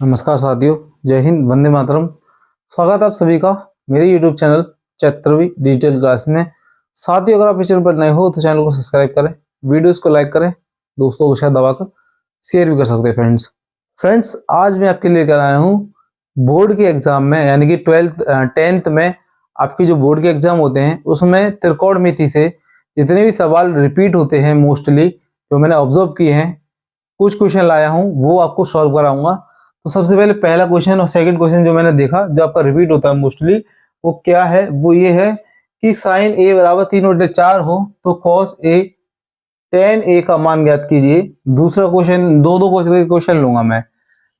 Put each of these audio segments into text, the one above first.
नमस्कार साथियों, जय हिंद, वंदे मातरम। स्वागत है आप सभी का मेरे YouTube चैनल चैत्रवी डिजिटल क्लास में। साथियों, अगर आप इस चैनल पर नए हो तो चैनल को सब्सक्राइब करें, वीडियोस को लाइक करें, दोस्तों को शायद दबाकर शेयर भी कर सकते हैं। फ्रेंड्स, आज मैं आपके लिए लेकर आया हूँ बोर्ड के एग्जाम में, यानी कि 10th में आपकी जो बोर्ड के एग्जाम होते हैं उसमें त्रिकोणमिति से जितने भी सवाल रिपीट होते हैं मोस्टली, जो मैंने ऑब्जर्व किए हैं, कुछ क्वेश्चन लाया हूँ वो आपको सॉल्व कराऊंगा। तो सबसे पहले पहला क्वेश्चन और सेकंड क्वेश्चन जो मैंने देखा, जो आपका रिपीट होता है मोस्टली, वो क्या है? वो ये है कि साइन ए बराबर 3/4 हो तो कॉस ए tan ए का मान ज्ञात कीजिए। दूसरा क्वेश्चन, दो क्वेश्चन लूंगा मैं।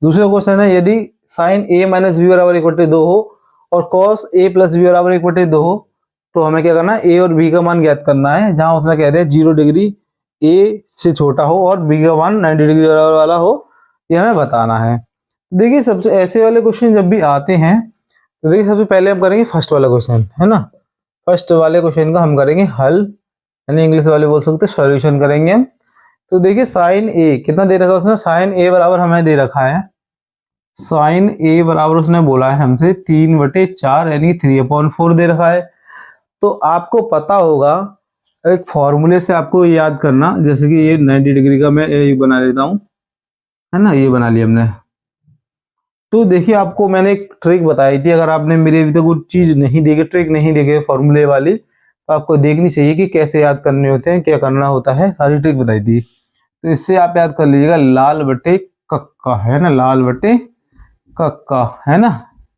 दूसरा क्वेश्चन है, यदि साइन ए माइनस बी बराबर 1/2 हो और कॉस ए प्लस बी बराबर 1/2 हो तो हमें क्या करना है? ए और बी का मान ज्ञात करना है, जहां उसने कह दिया 0 डिग्री ए से छोटा हो और बी का मान 90 डिग्री वाला हो, ये हमें बताना है। देखिए, सबसे ऐसे वाले क्वेश्चन जब भी आते हैं तो देखिए, सबसे पहले हम करेंगे फर्स्ट वाला क्वेश्चन, है ना। फर्स्ट वाले क्वेश्चन का हम करेंगे हल, यानी इंग्लिश वाले बोल सकते हैं सॉल्यूशन करेंगे हम। तो देखिए, साइन ए कितना दे रखा है उसने? साइन ए बराबर हमें दे रखा है, साइन ए बराबर उसने बोला है हमसे 3/4 यानी 3/4 दे रखा है। तो आपको पता होगा, एक फॉर्मूले से आपको याद करना, जैसे कि ये 90 डिग्री का मैं ये बना लेता हूँ, है ना, ये बना लिया हमने। तो देखिए, आपको मैंने एक ट्रिक बताई थी, अगर आपने मेरी अभी तक वो चीज नहीं देखी, ट्रिक नहीं देखी फॉर्मूले वाली, तो आपको देखनी चाहिए कि कैसे याद करने होते हैं, क्या करना होता है, सारी ट्रिक बताई थी। तो इससे आप याद कर लीजिएगा, लाल बटे कक्का, है ना, लाल बटे कक्का, है ना।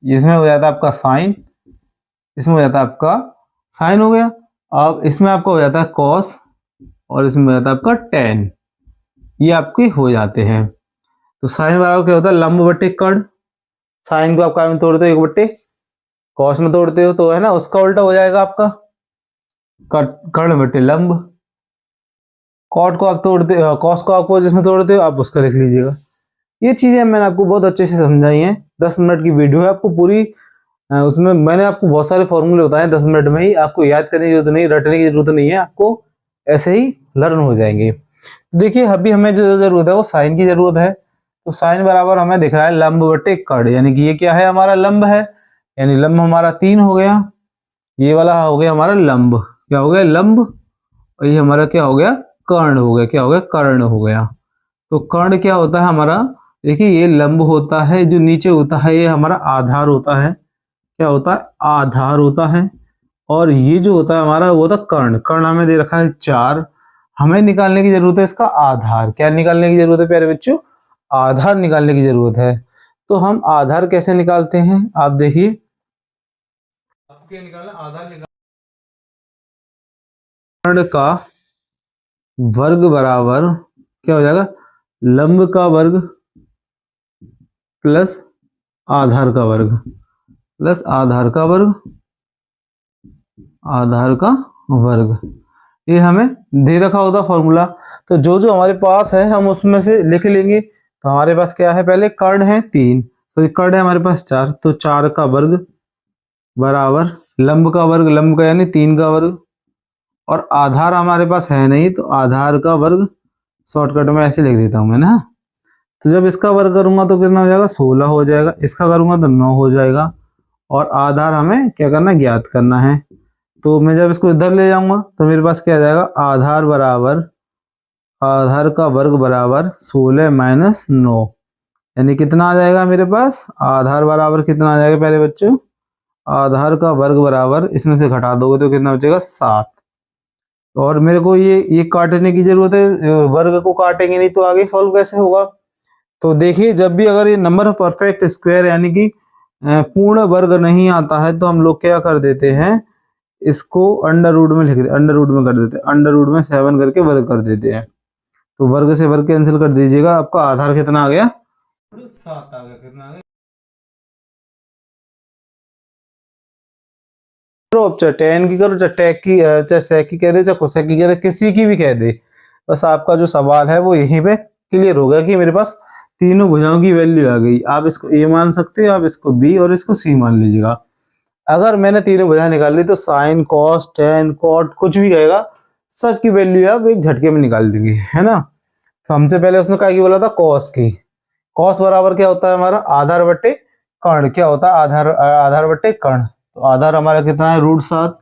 इसमें हो जाता है आपका साइन, इसमें हो जाता है आपका साइन हो गया। अब इसमें आपका हो जाता है कॉस और इसमें हो जाता है आपका टेन, ये आपके हो जाते हैं। तो साइन बराबर क्या होता है? लंब बटे कर्ण। साइन को आप क्या में तोड़ते हो? 1/, कॉस में तोड़ते हो तो है ना, उसका उल्टा हो जाएगा आपका कर्ण बटे लंब। कॉट को आप तोड़ते, कॉस को आप जिसमें तोड़ते हो आप उसका लिख लीजिएगा। ये चीजें मैंने आपको बहुत अच्छे से समझाई हैं। 10 मिनट की वीडियो है, आपको पूरी उसमें मैंने आपको बहुत सारे फॉर्मूले बताए 10 मिनट में ही। आपको याद करने की जरूरत नहीं, रटने की जरूरत नहीं है, आपको ऐसे ही लर्न हो जाएंगे। तो देखिए, अभी हमें जो जरूरत है वो साइन की जरूरत है। तो साइन बराबर हमें दिख रहा है लंब बटे कर्ण, यानी कि ये क्या है? हमारा लंब है, यानी लंब हमारा 3 हो गया। ये वाला हो गया हमारा लंब, क्या हो गया? लंब। और ये हमारा क्या हो गया? कर्ण हो गया। क्या हो गया? कर्ण हो गया। तो कर्ण क्या होता है हमारा? देखिए, ये लंब होता है, जो नीचे होता है ये हमारा आधार होता है। क्या होता है? आधार होता है। और ये जो होता है हमारा वो होता है कर्ण। कर्ण हमें दे रखा है 4। हमें निकालने की जरूरत है इसका आधार। क्या निकालने की जरूरत है प्यारे बच्चों? आधार निकालने की जरूरत है। तो हम आधार कैसे निकालते हैं? आप देखिए, आपको क्या निकालना? आधार निकाल, कर्ण का वर्ग बराबर क्या हो जाएगा? लंब का वर्ग प्लस आधार का वर्ग, प्लस आधार का वर्ग, आधार का वर्ग। ये हमें दे रखा होता फॉर्मूला। तो जो जो हमारे पास है हम उसमें से लिख लेंगे। तो हमारे पास क्या है? पहले कर्ण है 3, तो कर्ण है हमारे पास 4, तो 4 का वर्ग बराबर लंब का वर्ग, लंब का यानी 3 का वर्ग, और आधार हमारे पास है नहीं तो आधार का वर्ग। शॉर्टकट में ऐसे लिख देता हूं मैं ना। तो जब इसका वर्ग करूंगा तो कितना हो जाएगा? 16 हो जाएगा। इसका करूंगा तो 9 हो जाएगा। और आधार हमें क्या करना? ज्ञात करना है। तो मैं जब इसको इधर ले जाऊंगा तो मेरे पास क्या आ जाएगा? आधार बराबर, आधार का वर्ग बराबर 16 माइनस 9, यानी कितना आ जाएगा मेरे पास? आधार बराबर कितना आ जाएगा पहले बच्चों? आधार का वर्ग बराबर, इसमें से घटा दोगे तो कितना बचेगा? 7। और मेरे को ये काटने की जरूरत है, वर्ग को काटेंगे नहीं तो आगे सॉल्व कैसे होगा? तो देखिए, जब भी अगर ये नंबर परफेक्ट स्क्वायर यानी कि पूर्ण वर्ग नहीं आता है तो हम लोग क्या कर देते हैं? इसको अंडर रूट में लिख देते, अंडर रूट में कर देते हैं, अंडर रूट में 7 करके वर्ग कर देते हैं। तो वर्ग से वर्ग कैंसिल कर दीजिएगा, आपका आधार कितना आ गया? 7 आ गया। कितना आ गया? करो, अब चाहे tan की करो, चाहे टैक की, चाहे sec की कह दे, चाहे कोसेक की कह दे, किसी की भी कह दे, बस आपका जो सवाल है वो यहीं पे क्लियर हो गया कि मेरे पास तीनों भुजाओं की वैल्यू आ गई। आप इसको a मान सकते हो, आप इसको b और इसको c मान लीजिएगा। अगर मैंने तीनों भुजा निकाल ली तो साइन, कॉस, टेन, कॉट कुछ भी कहेगा, सबकी वैल्यू आप एक झटके में निकाल देंगे, है ना। तो हमसे पहले उसने क्या की बोला था? कॉस की। कॉस बराबर क्या होता है हमारा आधार बट्टे कर्ण, क्या होता है आधार आधार बट्टे कर्ण। तो आधार हमारा कितना है √7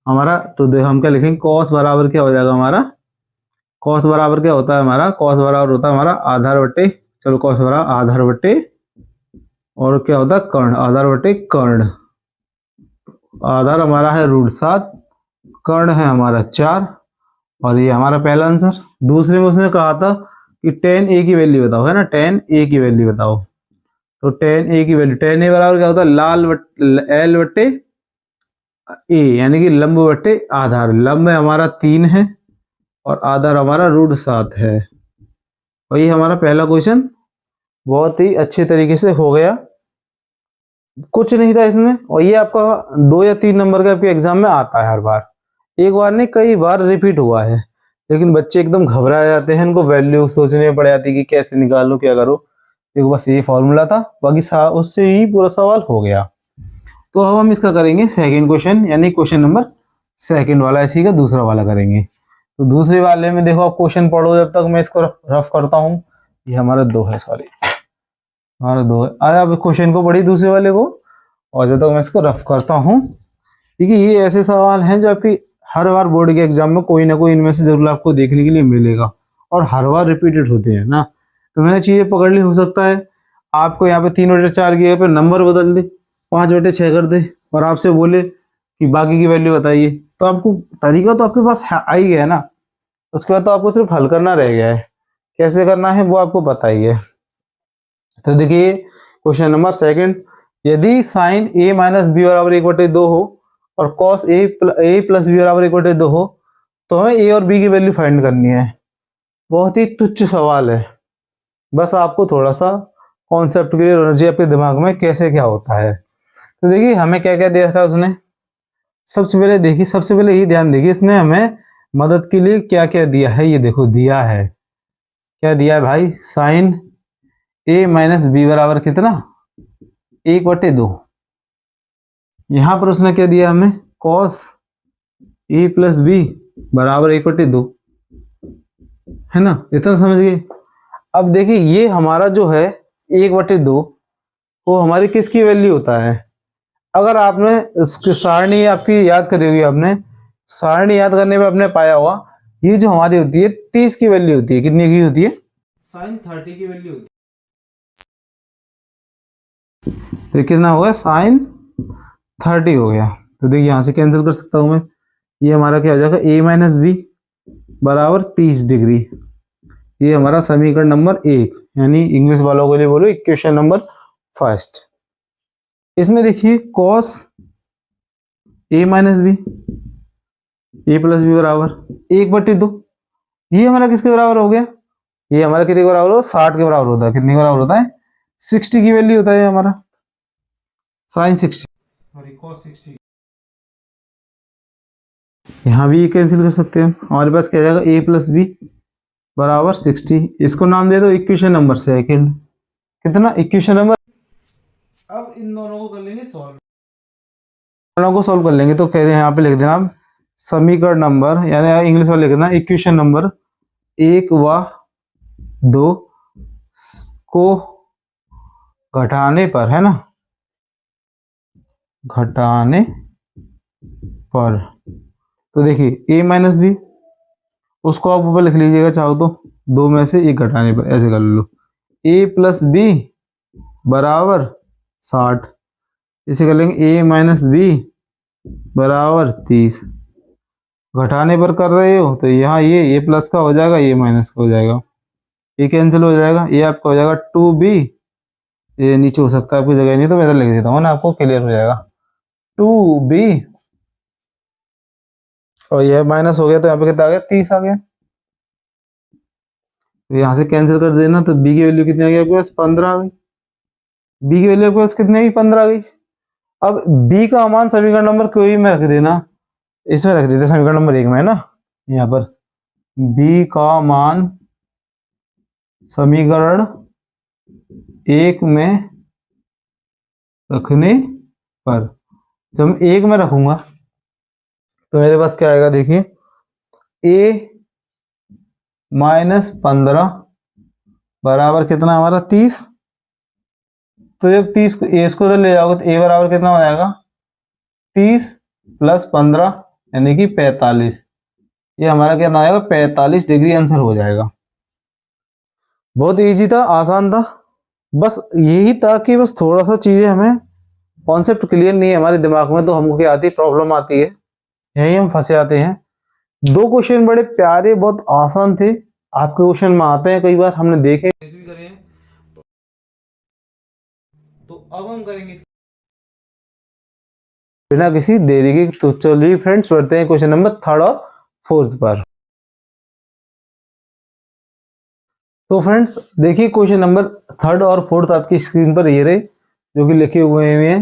हमारा, तो हम क्या लिखेंगे कॉस बराबर क्या हो जाएगा हमारा, कॉस बराबर क्या होता है हमारा, कॉस बराबर होता है हमारा आधार बट्टे, चलो कॉस बराबर आधार बट्टे और क्या होता है कर्ण, आधार बट्टे कर्ण। आधार हमारा है √7, कर्ण है हमारा 4 और ये हमारा पहला आंसर। दूसरे में उसने कहा था कि tan a की वैल्यू बताओ, है ना, tan a की वैल्यू बताओ। तो tan a की वैल्यू, tan a बराबर क्या होता है L बट्टे a, यानी कि लंब बट्टे आधार। लंब हमारा 3 है और आधार हमारा √7 है। और ये हमारा पहला क्वेश्चन बहुत ही अच्छे तरीके से हो गया, कुछ नहीं था इसमें। और ये आपका 2 या 3 नंबर का आपके एग्जाम में आता है हर बार, एक बार नहीं कई बार रिपीट हुआ है। लेकिन बच्चे एकदम घबरा जाते हैं, इनको वैल्यू सोचने में पड़ जाती है कि कैसे निकालो क्या करो। देखो बस यही फॉर्मूला था, बाकी उससे ही पूरा सवाल हो गया। तो अब हम इसका करेंगे सेकंड क्वेश्चन, यानी क्वेश्चन नंबर सेकंड वाला इसी का दूसरा वाला करेंगे। तो दूसरे वाले में देखो आप क्वेश्चन पढ़ो जब तक मैं इसको रफ करता हूँ। ये हमारा 2 है, सॉरी हमारा 2 है। आया अब क्वेश्चन को पढ़ी दूसरे वाले को, और जब तक मैं इसको रफ करता हूँ, क्योंकि ये ऐसे सवाल हैं जो आपकी हर बार बोर्ड के एग्जाम में कोई ना कोई इनमें से जरूर आपको देखने के लिए मिलेगा और हर बार रिपीटेड होते हैं ना। तो मैंने चीजें पकड़ ली, हो सकता है आपको यहाँ पे 3/4 की जगह पे नंबर बदल दे, 5/6 कर दे और आपसे बोले कि बाकी की वैल्यू बताइए। तो आपको तरीका तो आपके पास आ ही गया ना, उसके बाद तो आपको सिर्फ हल करना रह गया है, कैसे करना है वो आपको पता ही है। तो देखिए क्वेश्चन नंबर सेकंड, यदि साइन a माइनस बी बराबर 1/2 हो और कॉस a प्लस बी बराबर 1/2 हो, तो हमें a और b की वैल्यू फाइंड करनी है। बहुत ही तुच्छ सवाल है, बस आपको थोड़ा सा कॉन्सेप्ट क्लियर होना चाहिए आपके दिमाग में कैसे क्या होता है। तो देखिए हमें क्या क्या दे रखा है उसने, सबसे पहले देखिए, सबसे पहले ही ध्यान देखिए इसने हमें मदद के लिए क्या क्या दिया है। ये देखो दिया है, क्या दिया है भाई, साइन a माइनस बी बराबर कितना 1/2। यहां पर उसने क्या दिया हमें, कॉस a प्लस बी बराबर 1/2, है ना, इतना समझ गए। अब देखिए ये हमारा जो है 1/2 वो हमारी किसकी वैल्यू होता है। अगर आपने इसकी सारणी आपकी याद करी हुई, आपने सारणी याद करने में आपने पाया हुआ, ये जो हमारी होती है 30 की वैल्यू होती है, कितनी की होती है, साइन 30 की वैल्यू होती है। तो कितना होगा, साइन 30 हो गया। तो देखिए यहां से कैंसिल कर सकता हूं मैं, ये हमारा क्या हो जाएगा a माइनस बी बराबर 30 डिग्री। ये हमारा समीकरण नंबर 1, यानी इंग्लिश वालों के लिए बोलो इक्वेशन नंबर फर्स्ट। इसमें देखिए cos a minus B a plus B बराबर 1/2, ये हमारा किसके बराबर हो गया, ये हमारा कितने के बराबर हो, 60 के बराबर होता है। कितने के बराबर होता है, 60 की वैल्यू होता है हमारा साइन 60, सॉरी कॉस 60। यहाँ भी कैंसिल कर सकते हैं, हमारे पास क्या जाएगा a प्लस बी बराबर 60। इसको नाम दे दो इक्वेशन नंबर सेकंड, कितना इक्वेशन नंबर। अब इन दोनों को कर लेंगे सॉल्व, दोनों को सॉल्व कर लेंगे। तो कह रहे हैं यहाँ पे लिख देना आप समीकरण नंबर, यानी इंग्लिश वाले लिख देना इक्वेशन नंबर 1 व 2 को घटाने पर, है ना, घटाने पर। तो देखिए a माइनस बी उसको आप ऊपर लिख लीजिएगा चाहो तो, 2 में से 1 घटाने पर, ऐसे कर लो। a प्लस बी बराबर 60, इसे कर लेंगे a माइनस बी बराबर 30। घटाने पर कर रहे हो तो यहाँ ये a प्लस का हो जाएगा, ये माइनस का हो जाएगा, ये कैंसिल हो जाएगा, ये आपका हो जाएगा 2b। ये नीचे हो सकता है आपकी जगह नहीं तो मैं इधर लिख देता हूँ ना, आपको क्लियर हो जाएगा 2b। और ये माइनस हो गया तो यहाँ पे कितना आ गया, 30 आ गया। तो यहाँ से कैंसिल कर देना, तो b की वैल्यू कितनी आ गई आपके पास, 15 आ गई। b की वैल्यू आपके पास कितनी आ गई, 15 आ गई। अब b का मान समीकरण नंबर कोई में रख देना, इसमें रख देते समीकरण नंबर 1 में, है ना, यहाँ पर b का मान समीकरण 1 में रखने पर, जब मैं 1 में रखूंगा तो मेरे पास क्या आएगा, देखिए a माइनस 15 बराबर कितना हमारा 30। तो जब 30 को ए को उधर ले जाओगे तो ए बराबर कितना हो जाएगा 30 प्लस 15 यानी कि 45। ये हमारा कितना आएगा 45 डिग्री आंसर हो जाएगा। बहुत इजी था, आसान था। बस यही था कि बस थोड़ा सा चीजें हमें कॉन्सेप्ट क्लियर नहीं है हमारे दिमाग में, तो हमको क्या आती प्रॉब्लम आती है, यही हम फंसे आते हैं। दो क्वेश्चन बड़े प्यारे बहुत आसान थे, आपके क्वेश्चन में आते हैं कई बार, हमने देखे भी करे हैं। तो अब हम करेंगे बिना किसी देरी के। तो चलिए फ्रेंड्स बढ़ते हैं क्वेश्चन नंबर 3 और 4 पर। तो फ्रेंड्स देखिए क्वेश्चन नंबर 3 और 4 आपकी स्क्रीन पर ये रहे, जो कि लिखे हुए हैं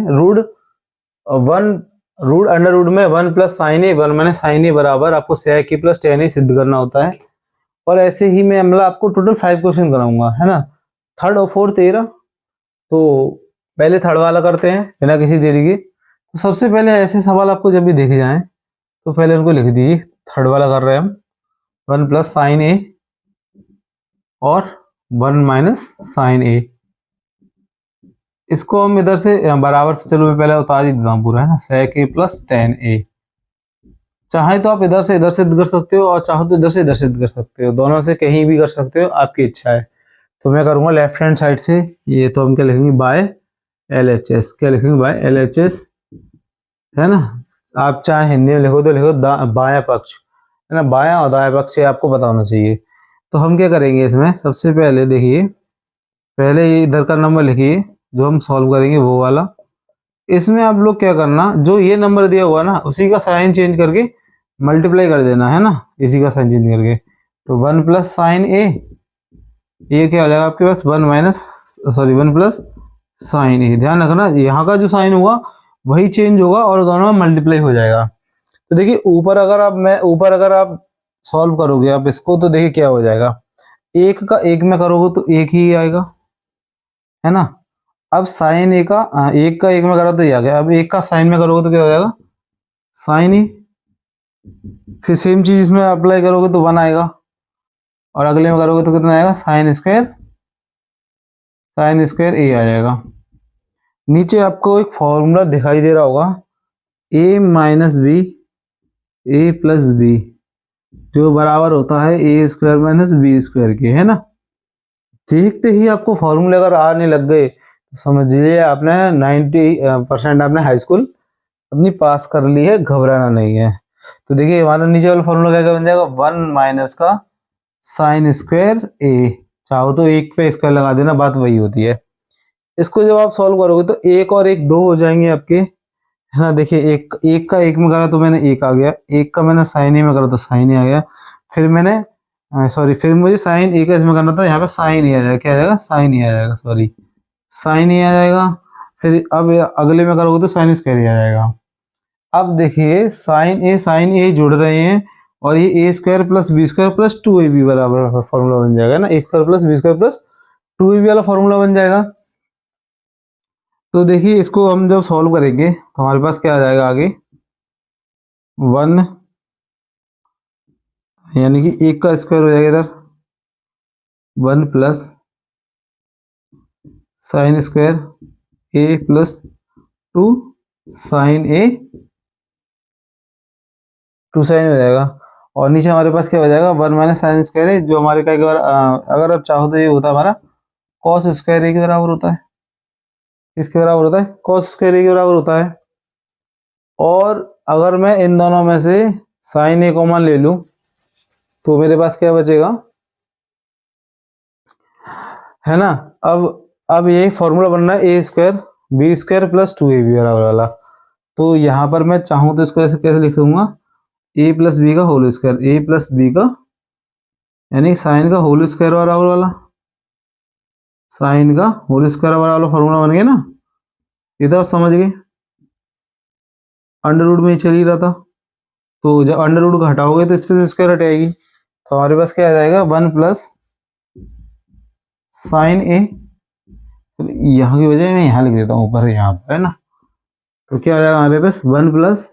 रूट अंडर रूट में 1 प्लस साइन ए 1 मैंने साइन ए बराबर आपको sec ए प्लस tan ए सिद्ध करना होता है। और ऐसे ही मैं मतलब आपको टोटल 5 क्वेश्चन कराऊंगा, है ना। 3 और 4 13। तो पहले 3 वाला करते हैं बिना किसी देरी के। तो सबसे पहले ऐसे सवाल आपको जब भी देखे जाएं तो पहले उनको लिख दीजिए। 3 वाला कर रहे हैं हम, 1 प्लस साइन ए और 1 माइनस साइन ए। इसको हम इधर से बराबर, चलो मैं पहले उतार ही देता हूँ पूरा, है ना। sec ए प्लस tan ए, चाहे तो आप इधर से सिद्ध कर सकते हो और चाहो तो इधर से सिद्ध कर सकते हो, दोनों से कहीं भी कर सकते हो, आपकी इच्छा है। तो मैं करूंगा लेफ्ट हैंड साइड से। ये तो हम क्या लिखेंगे बाय LHS, क्या लिखेंगे बाय LHS, है ना। आप चाहे हिंदी में लिखो तो लिखो बायां पक्ष, है ना। बायां और दायां पक्ष से आपको पता होना चाहिए। तो हम क्या करेंगे इसमें, सबसे पहले देखिए, पहले ये इधर का नंबर लिखिए जो हम सॉल्व करेंगे वो वाला। इसमें आप लोग क्या करना, जो ये नंबर दिया हुआ ना उसी का साइन चेंज करके मल्टीप्लाई कर देना, है ना। इसी का साइन चेंज करके, तो 1 प्लस साइन ए, ये क्या हो जाएगा आपके पास 1 प्लस साइन ए। ध्यान रखना यहाँ का जो साइन होगा वही चेंज होगा और दोनों में मल्टीप्लाई हो जाएगा। तो देखिए ऊपर अगर आप सॉल्व करोगे आप इसको, तो देखिए क्या हो जाएगा, एक का एक में करोगे तो एक ही आएगा, है ना। अब साइन ए का एक का एक में करा तो ये आ गया। अब एक का साइन में करोगे तो क्या हो जाएगा साइन ए। फिर सेम चीज इसमें अप्लाई करोगे तो 1 आएगा, और अगले में करोगे तो कितना आएगा साइन स्क्वायर ए आ जाएगा। नीचे आपको एक फॉर्मूला दिखाई दे रहा होगा, ए माइनस बी ए प्लस बी, जो बराबर होता है A square minus B square के, है ना। देखते ही आपको फॉर्मूले अगर आने लग गए तो समझिए आपने 90% आपने हाई स्कूल अपनी पास कर ली है, घबराना नहीं है। तो देखिए हमारा नीचे वाला फॉर्मूला क्या बन जाएगा, 1 माइनस का साइन स्क्वायर ए, चाहो तो एक पे स्क्वायर लगा देना, बात वही होती है। इसको जब आप सॉल्व करोगे तो एक और एक दो हो जाएंगे आपके, है ना। देखिए एक का एक में करा तो मैंने एक आ गया, एक का मैंने साइन ए में करा तो साइन ए आ गया। फिर मैंने फिर मुझे साइन ए का इसमें करना था, यहाँ पे साइन ए आ जाएगा, क्या आ जाएगा साइन ए आ जाएगा, साइन ए आ जाएगा। फिर अब अगले में करोगे तो साइन स्क्वायर ए आ जाएगा। अब देखिए साइन ए जुड़ रहे हैं, और ये A square plus B square plus 2ab बराबर फॉर्मूला बन जाएगा ना, A square plus B square plus 2ab वाला फॉर्मूला बन जाएगा। तो देखिए इसको हम जब सॉल्व करेंगे तो हमारे पास क्या आ जाएगा आगे, 1 यानी कि एक का स्क्वायर हो जाएगा इधर, 1 प्लस साइन स्क्वायर ए प्लस 2 साइन ए, 2 साइन हो जाएगा। और नीचे हमारे पास क्या हो जाएगा 1 माइनस साइन स्क्वायर है, जो हमारे का एक बार अगर आप चाहो तो ये होता है हमारा कॉस स्क्वायर ए के बराबर होता है, इसके बराबर होता है कॉस स्क्वायर ए के बराबर होता है। और अगर मैं इन दोनों में से साइन ए कॉमन ले लूं तो मेरे पास क्या बचेगा, है ना। अब यही फॉर्मूला बन रहा है A square B square plus 2ab बराबर वाला। तो यहाँ पर मैं चाहूँ तो इसको ऐसे कैसे लिख सकूंगा, ए प्लस बी का होल स्क्वायर, ए प्लस बी का यानी साइन का होल स्क्वायर बराबर वाला, साइन का होल स्क्वायर वाला फॉर्मूला बन गया ना। ये तो आप समझ गए, अंडर रूट में ही चल ही रहा था। तो जब अंडर रूट को हटाओगे तो इस पे से स्क्वायर हटाएगी, तो हमारे पास क्या आ जाएगा 1 प्लस साइन ए, यहाँ की वजह मैं यहाँ लिख देता हूँ ऊपर यहाँ पर, है ना। तो क्या आ जाएगा हमारे पास 1 प्लस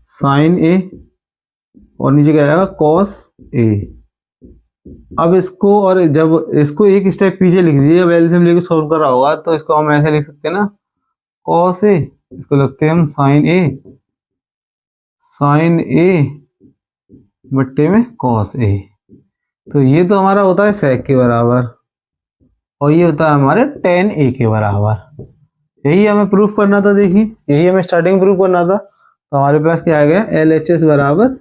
साइन ए, और नीचे क्या आ जाएगा कॉस ए, अब इसको, और जब इसको एक स्टेप पीछे लिख दीजिए, जब एलसीएम लेके सॉल्व कर रहा होगा तो इसको हम ऐसे लिख सकते हैं ना, कॉस ए, इसको लिखते हैं हम साइन ए बट्टे में कॉस ए। तो ये तो हमारा होता है सेक के बराबर, और ये होता है हमारे टेन ए के बराबर। यही हमें प्रूफ करना था, देखिए यही हमें स्टार्टिंग प्रूफ करना था। तो हमारे पास क्या आ गया, एल एच एस बराबर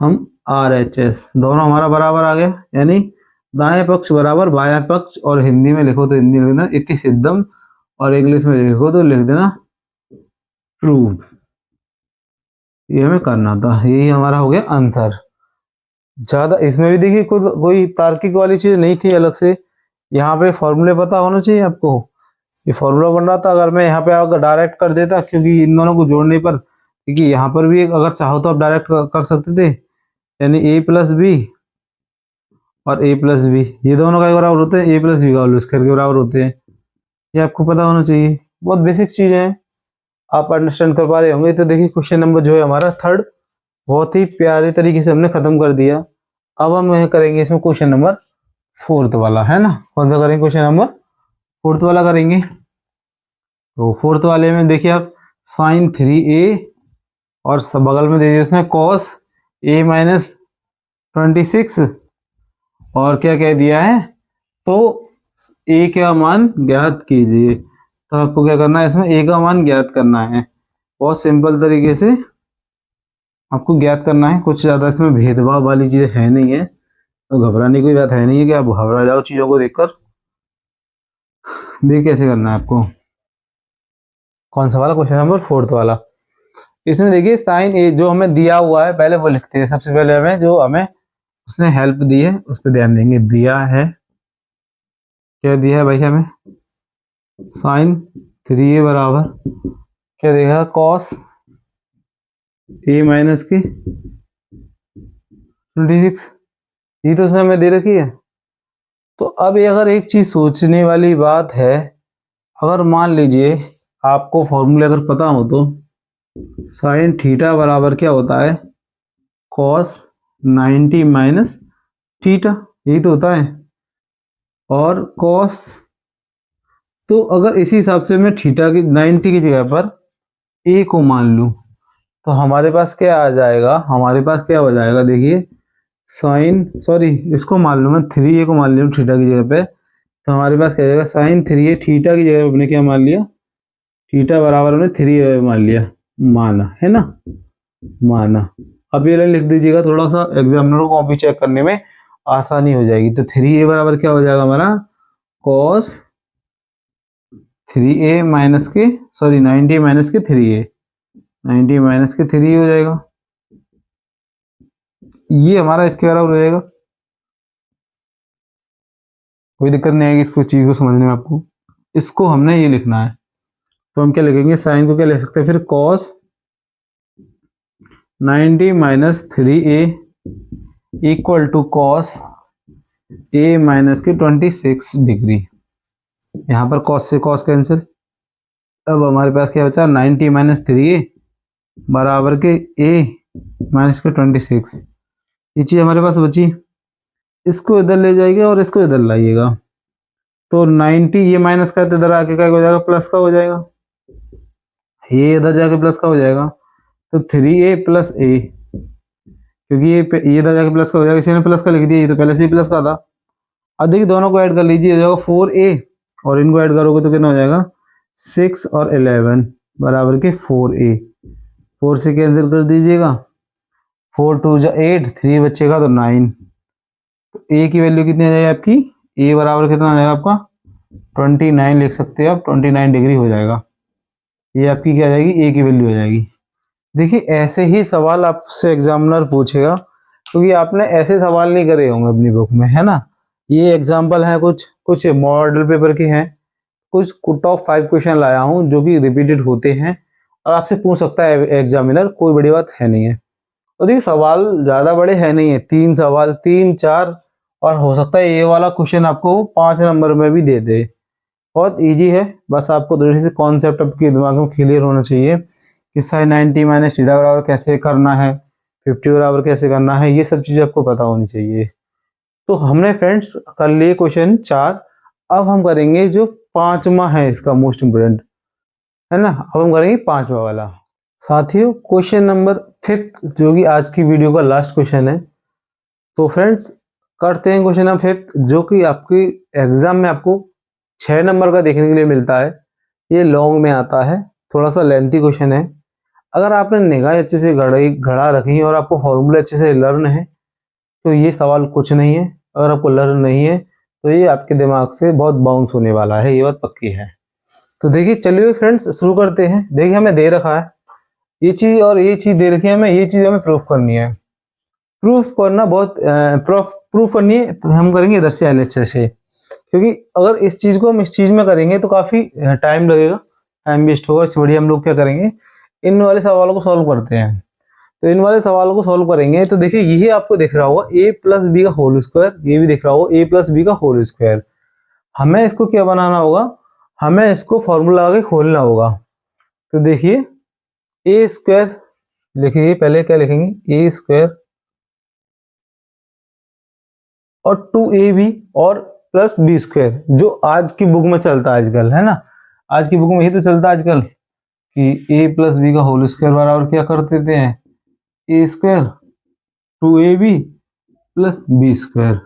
हम आर एच एस, दोनों हमारा बराबर आ गया, यानी दाएं पक्ष बराबर बायां पक्ष, और हिंदी में लिखो तो हिंदी में लिख देना इति सिद्धम, और इंग्लिश में लिखो तो लिख देना प्रूव। ये हमें करना था, यही हमारा हो गया आंसर। ज्यादा इसमें भी देखिए कोई तार्किक वाली चीज नहीं थी अलग से। यहाँ पे फॉर्मूले पता होना चाहिए आपको, ये फॉर्मूला बन रहा था। अगर मैं यहाँ पे अगर डायरेक्ट कर देता, क्योंकि इन दोनों को जोड़ने पर, क्योंकि यहाँ पर भी अगर चाहो तो आप डायरेक्ट कर सकते थे, यानी ए प्लस बी और ए प्लस बी, ये दोनों का बराबर होते हैं, ए प्लस बी का होल स्क्वायर के बराबर होते हैं। ये आपको पता होना चाहिए, बहुत बेसिक चीज है, आप अंडरस्टैंड कर पा रहे होंगे। तो देखिए क्वेश्चन नंबर जो है हमारा थर्ड, बहुत ही प्यारे तरीके से हमने खत्म कर दिया। अब हम करेंगे इसमें क्वेश्चन नंबर फोर्थ वाला, है ना। कौन सा करेंगे, क्वेश्चन नंबर फोर्थ वाला करेंगे। तो फोर्थ वाले में देखिए आप साइन 3a, और सब बगल में दे दिया उसने कॉस a माइनस 26, और क्या कह दिया है, तो a का मान ज्ञात कीजिए। तो आपको क्या करना है, इसमें a का मान ज्ञात करना है, बहुत सिंपल तरीके से आपको ज्ञात करना है। कुछ ज्यादा इसमें भेदभाव वाली चीजें है नहीं है, तो घबराने की कोई बात है नहीं है कि आप घबरा जाओ चीजों को देखकर। देखिए कैसे करना है आपको, कौन सा वाला, क्वेश्चन नंबर फोर्थ वाला। इसमें देखिए साइन ए जो हमें दिया हुआ है, पहले वो लिखते हैं। सबसे पहले हमें जो हमें उसने हेल्प दी है उस पर ध्यान देंगे। दिया है, क्या दिया है भाई हमें, साइन 3a बराबर क्या देगा, कॉस a माइनस की 26, ये तो उसने हमें दे रखी है। तो अब ये अगर एक चीज सोचने वाली बात है, अगर मान लीजिए आपको फॉर्मूले अगर पता हो तो साइन थीटा बराबर क्या होता है, कॉस 90 माइनस थीटा, यही तो होता है। और कॉस, तो अगर इसी हिसाब से मैं थीटा की 90 की जगह पर ए को मान लूं, तो हमारे पास क्या आ जाएगा, हमारे पास क्या हो जाएगा, देखिए साइन, सॉरी इसको मान लूं मैं 3a को मान लूं थीटा की जगह पे, तो हमारे पास क्या जाएगा, साइन 3a थीटा की जगह पे हमने क्या मान लिया, थीटा बराबर हमने 3a मान लिया, माना है ना, माना। अब ये लाइन लिख दीजिएगा, थोड़ा सा एग्जामिनर को कॉपी चेक करने में आसानी हो जाएगी। तो 3a बराबर क्या हो जाएगा हमारा, कॉस 3a माइनस के, सॉरी 90 माइनस के 3a, 90 माइनस के 3 हो जाएगा, ये हमारा इसके बराबर हो जाएगा। कोई दिक्कत नहीं आएगी इसको चीज को समझने में आपको। इसको हमने ये लिखना है, तो हम क्या लिखेंगे, साइन को क्या लिख सकते हैं फिर, cos 90 minus 3a equal to cos a minus के 26 डिग्री। यहाँ पर कॉस से कॉस कैंसिल, अब हमारे पास क्या बचा, 90 माइनस 3a बराबर के a माइनस के 26, ये चीज हमारे पास बची। इसको इधर ले जाइए और इसको इधर लाइएगा, तो 90 ये माइनस का इधर आके क्या हो जाएगा, प्लस का हो जाएगा, ये इधर जाके प्लस का हो जाएगा। तो 3a प्लस a, क्योंकि ये इधर जाके प्लस का हो जाएगा, इसी ने प्लस का लिख दिया, ये तो पहले से ही प्लस का था। अब देखिए दोनों को ऐड कर लीजिए, हो जाएगा 4a, और इनको ऐड करोगे तो कितना हो जाएगा, 6 और 11 बराबर के 4a, 4 से कैंसिल कर दीजिएगा, 4 2 जा 8, 3 बचेगा तो 9। तो a की वैल्यू कितनी आ जाएगी आपकी, a बराबर कितना आ जाएगा आपका 29 लिख सकते हैं आप, 29 डिग्री हो जाएगा। ये आपकी क्या आ जाएगी, a की वैल्यू हो जाएगी। देखिए ऐसे ही सवाल आपसे एग्जामिनर पूछेगा, क्योंकि आपने ऐसे सवाल नहीं करे होंगे अपनी बुक में, है ना। ये एग्जाम्पल है, कुछ मॉडल पेपर के हैं, कुछ टॉप 5 क्वेश्चन लाया हूँ जो कि रिपीटेड होते हैं और आपसे पूछ सकता है एग्जामिनर, कोई बड़ी बात है नहीं है। तो देखिए सवाल ज्यादा बड़े है नहीं है, 3 सवाल, 3 4, और हो सकता है ये वाला क्वेश्चन आपको 5 नंबर में भी दे दे। बहुत इजी है, बस आपको थोड़ी सी कॉन्सेप्ट आपके दिमाग में क्लियर होना चाहिए कि साइन 90 माइनस थीटा बराबर कैसे करना है, 50 बराबर कैसे करना है, ये सब चीजें आपको पता होनी चाहिए। तो हमने फ्रेंड्स कर लिए क्वेश्चन 4। अब हम करेंगे जो 5वां है, इसका मोस्ट इम्पोर्टेंट है ना। अब हम करेंगे 5वां वाला। साथियों क्वेश्चन नंबर 5 जो कि आज की वीडियो का लास्ट क्वेश्चन है। तो फ्रेंड्स करते हैं क्वेश्चन नंबर 5 जो कि आपकी एग्जाम में आपको 6 नंबर का देखने के लिए मिलता है। ये लॉन्ग में आता है, थोड़ा सा लेंथी क्वेश्चन है। अगर आपने निगाह अच्छे से गड़ा रखी है और आपको फॉर्मूले अच्छे से लर्न है तो ये सवाल कुछ नहीं है। अगर आपको लर्न नहीं है तो ये आपके दिमाग से बहुत बाउंस होने वाला है, ये बात पक्की है। तो देखिए चलिए फ्रेंड्स शुरू करते हैं। देखिए हमें दे रखा है ये चीज और ये चीज दे रखी है, हमें ये चीज हमें प्रूफ करनी है। प्रूफ करना बहुत प्रूफ करनी है, हम करेंगे इधर से एलएचएस से, क्योंकि अगर इस चीज को हम इस चीज में करेंगे तो काफी टाइम लगेगा, टाइम वेस्ट होगा। इससे बढ़िया हम लोग क्या करेंगे, इन वाले सवालों को सॉल्व करते हैं। तो इन वाले सवालों को सॉल्व करेंगे तो देखिए यही आपको दिख रहा होगा a प्लस बी का होल स्क्वायर, ये भी दिख रहा होगा a प्लस बी का होल स्क्वायर। हमें इसको क्या बनाना होगा, हमें इसको फॉर्मूला आगे खोलना होगा। तो देखिए ए स्क्वायर लिखिए, पहले क्या लिखेंगे ए स्क्वायर और 2ab और प्लस बी स्क्वायर, जो आज की बुक में चलता है आजकल, है ना। आज की बुक में ही तो चलता है आजकल कि ए प्लस बी का होल स्क्वायर बराबर क्या कर देते हैं, A square 2ab plus B square.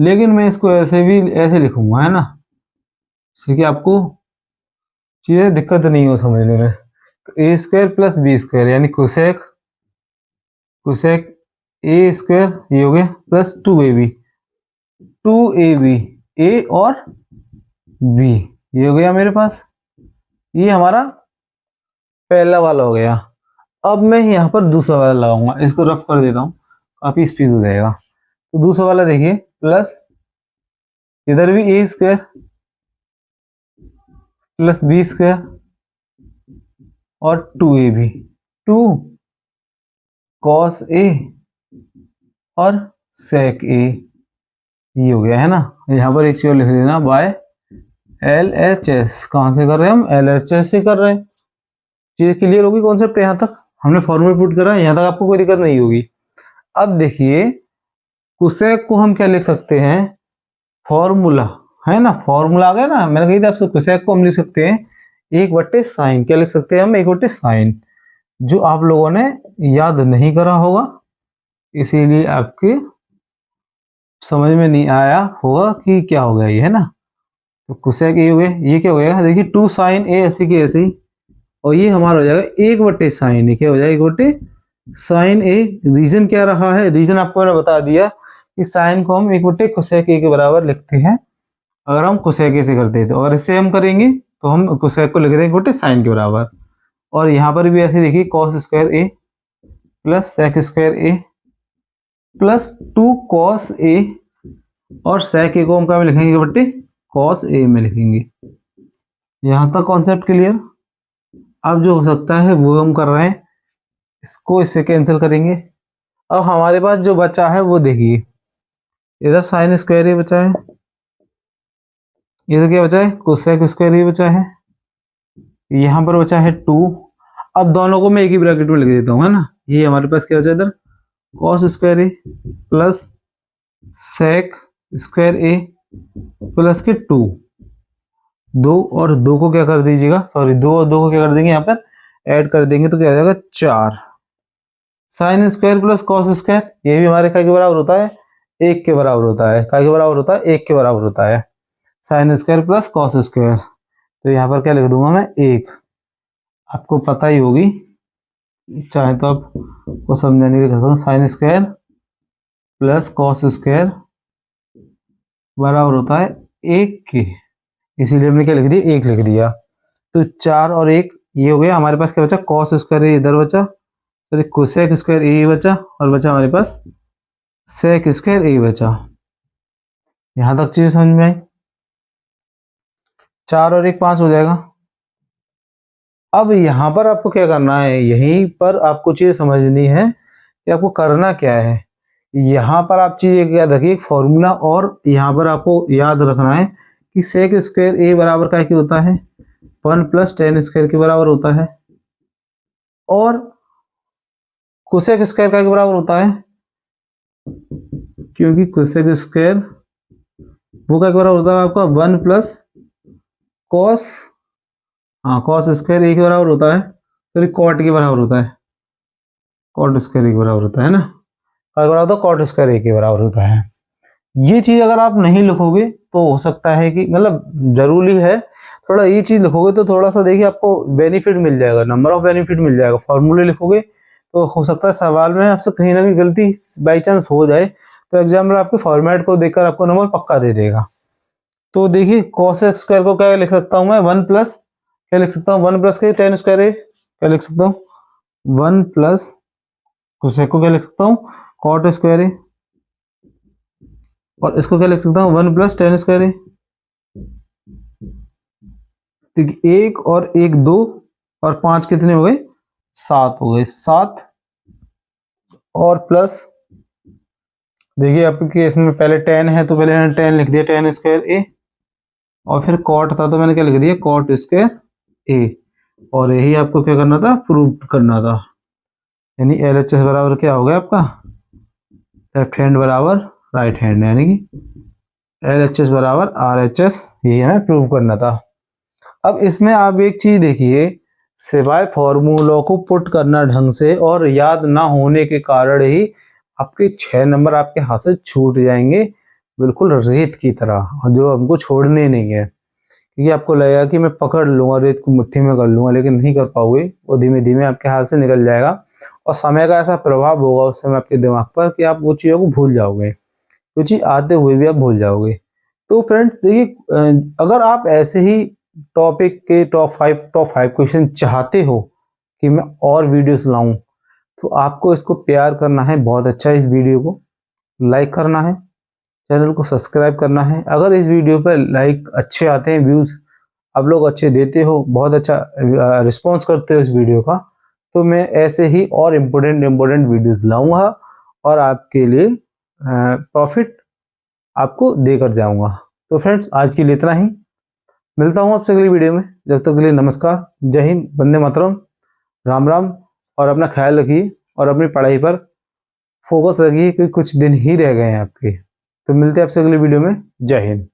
लेकिन मैं इसको ऐसे भी ऐसे लिखूंगा, है ना, इससे कि आपको चीजें दिक्कत नहीं हो समझने में। तो ए स्क्वायर प्लस बी स्क्वायर यानी कोसेक कोसेक ए स्क्वायर ये हो गया प्लस 2ab ए और बी ये हो गया मेरे पास। ये हमारा पहला वाला हो गया। अब मैं यहाँ पर दूसरा वाला लगाऊंगा, इसको रफ कर देता हूँ, काफी स्पीड हो जाएगा। तो दूसरा वाला देखिए प्लस इधर भी ए स्क्वायर प्लस बी स्क्वायर और 2ab 2 कॉस ए और सेक ए, ये हो गया, है ना। यहाँ पर एक चीज लिख देना बाय LHS। कहाँ से कर रहे हैं हम, LHS से कर रहे हैं। चीजें क्लियर होगी, कॉन्सेप्ट यहाँ तक हमने फॉर्मूला पुट करा, यहाँ तक आपको कोई दिक्कत नहीं होगी। अब देखिए कोसेक को हम क्या लिख सकते हैं, फॉर्मूला, है ना, फॉर्मूला आ गया ना। मैंने कही थी आपसे कोसेक को हम लिख सकते हैं 1/sin। क्या लिख सकते हैं हम, 1/sin, जो आप लोगों ने याद नहीं करा होगा, इसीलिए आपके समझ में नहीं आया होगा कि क्या हो गया ये, है ना। तो कोसेक ये हो गया, ये क्या हो गया देखिए 2sin a ऐसे की ऐसे ही, और ये हमारा हो जाएगा 1/sin। क्या हो जाएगा 1/sin a। रीजन क्या रहा है, रीजन आपको मैंने बता दिया कि साइन को हम 1/cosec a के बराबर लिखते हैं अगर हम cosec a से करते हैं। तो अगर इससे हम करेंगे तो हम cosec को लिख देंगे 1/sin के बराबर। और यहाँ पर भी ऐसे देखिए cos square a plus sec square a plus 2 cos a और sec a को हम क्या में लिखेंगे 1/cos a में लिखेंगे। यहाँ तक कॉन्सेप्ट क्लियर। अब जो हो सकता है वो हम कर रहे हैं, इसको इससे कैंसिल करेंगे। अब हमारे पास जो बचा है वो देखिए, इधर साइन स्क्वायर ही बचा है, इधर क्या बचा है कोसेक स्क्वायर ही बचा है, यहाँ पर बचा है 2। अब दोनों को मैं एक ही ब्रैकेट में लिख देता हूँ, है ना। ये हमारे पास क्या बचा इधर कॉस स्क्वायर ए प्लस सेक स्क्वायर ए प्लस के 2। 2 और 2 को क्या कर दीजिएगा, सॉरी 2 और 2 को क्या कर देंगे, यहाँ पर ऐड कर देंगे तो क्या हो जाएगा 4। Sine square plus cos square, ये भी हमारे क्या के बराबर होता है, 1 के बराबर होता है। क्या के बराबर होता है, 1 के बराबर होता है। Sine square plus cos square, तो यहाँ पर क्या लिख दूंगा मैं 1। आपको पता ही होगी, चाहे तो आप को समझाने के लिए करता हूँ, sine square plus cos square बराबर होता है 1 के, इसीलिए हमने क्या लिख दिया 1 लिख दिया। तो 4 और 1 ये हो गया। हमारे पास क्या बचा, कॉस स्क्वायर इधर बचा, सॉरी कोसेक स्क्वायर ए बचा, और बचा हमारे पास सेक स्क्वायर ए बचा। यहां तक चीज समझ में आई। 4 और 1 5 हो जाएगा। अब यहां पर आपको क्या करना है, यहीं पर आपको चीज समझनी है कि आपको करना क्या है। यहाँ पर आप चीज याद रखिए एक फॉर्मूला, और यहाँ पर आपको याद रखना है कि सेक स्क्वायर ए बराबर का क्या होता है 1 + tan स्क्वायर के बराबर होता है, और कोसेक स्क्वायर का बराबर होता है क्योंकि कोसेक स्क्वायर वो क्या बराबर होता है आपका 1 प्लस कॉस, हाँ कॉस स्क्वायर ए के बराबर होता है, फिर कॉट के बराबर होता है, कॉट स्क्वायर ए के बराबर होता है ना, क्या बराबर होता है, कॉट स्क्वायर ए के बराबर होता है। ये चीज अगर आप नहीं लिखोगे तो हो सकता है कि मतलब जरूरी है थोड़ा ये चीज लिखोगे तो थोड़ा सा देखिए आपको बेनिफिट मिल जाएगा, नंबर ऑफ बेनिफिट मिल जाएगा। फॉर्मूले लिखोगे तो हो सकता है सवाल में आपसे कहीं ना कहीं गलती बाई चांस हो जाए तो एग्जामिनर आपके फॉर्मेट को देखकर आपको नंबर पक्का दे देगा। तो देखिए कॉस स्क्वायर को क्या लिख सकता हूँ मैं, 1 प्लस क्या लिख सकता हूँ, 1 प्लस के टेन स्क्वायर है, क्या लिख सकता हूँ 1 प्लस कोसेक को क्या लिख सकता हूँ कॉट स्क्वायर है, और इसको क्या लिख सकता हूँ 1 प्लस टेन स्क्वायर है। देखिए एक और एक 2 और 5 कितने हो गए, 7 हो गए, 7 और प्लस देखिए आपके इसमें पहले 10 है तो पहले मैंने 10 लिख दिया, टेन स्क्वायर ए, और फिर कॉट था तो मैंने क्या लिख दिया कॉट स्क्वायर ए, और यही आपको क्या करना था, प्रूव करना था। यानी एल एच एस बराबर क्या हो गया आपका, लेफ्ट हैंड बराबर राइट हैंड, यानी कि एल एच एस बराबर आर एच एस, ये हमें प्रूव करना था। अब इसमें आप एक चीज देखिए, सिवाय फॉर्मूलों को पुट करना ढंग से और याद ना होने के कारण ही आपके 6 नंबर आपके हाथ से छूट जाएंगे बिल्कुल रेत की तरह, और जो हमको छोड़ने नहीं है, क्योंकि आपको लगेगा कि मैं पकड़ लूंगा रेत को मुट्ठी में कर लूंगा, लेकिन नहीं कर पाओगे, वो धीमे धीमे आपके हाथ से निकल जाएगा और समय का ऐसा प्रभाव होगा उस समय आपके दिमाग पर कि आप वो चीज़ों को भूल जाओगे, वो चीज़ आते हुए भी आप भूल जाओगे। तो फ्रेंड्स देखिए अगर आप ऐसे ही टॉपिक के टॉप 5 क्वेश्चन चाहते हो कि मैं और वीडियोस लाऊं, तो आपको इसको प्यार करना है बहुत अच्छा, इस वीडियो को लाइक करना है, चैनल को सब्सक्राइब करना है। अगर इस वीडियो पर लाइक अच्छे आते हैं, व्यूज आप लोग अच्छे देते हो, बहुत अच्छा रिस्पॉन्स करते हो इस वीडियो का, तो मैं ऐसे ही और इम्पोर्टेंट वीडियोस लाऊंगा और आपके लिए प्रॉफिट आपको देकर जाऊंगा। तो फ्रेंड्स आज के लिए इतना ही, मिलता हूँ आपसे अगली वीडियो में, जब तक के लिए नमस्कार, जय हिंद, वंदे मातरम, राम राम, और अपना ख्याल रखिए और अपनी पढ़ाई पर फोकस रखिए क्योंकि कुछ दिन ही रह गए हैं आपके। तो मिलते हैं आपसे अगली वीडियो में, जय हिंद।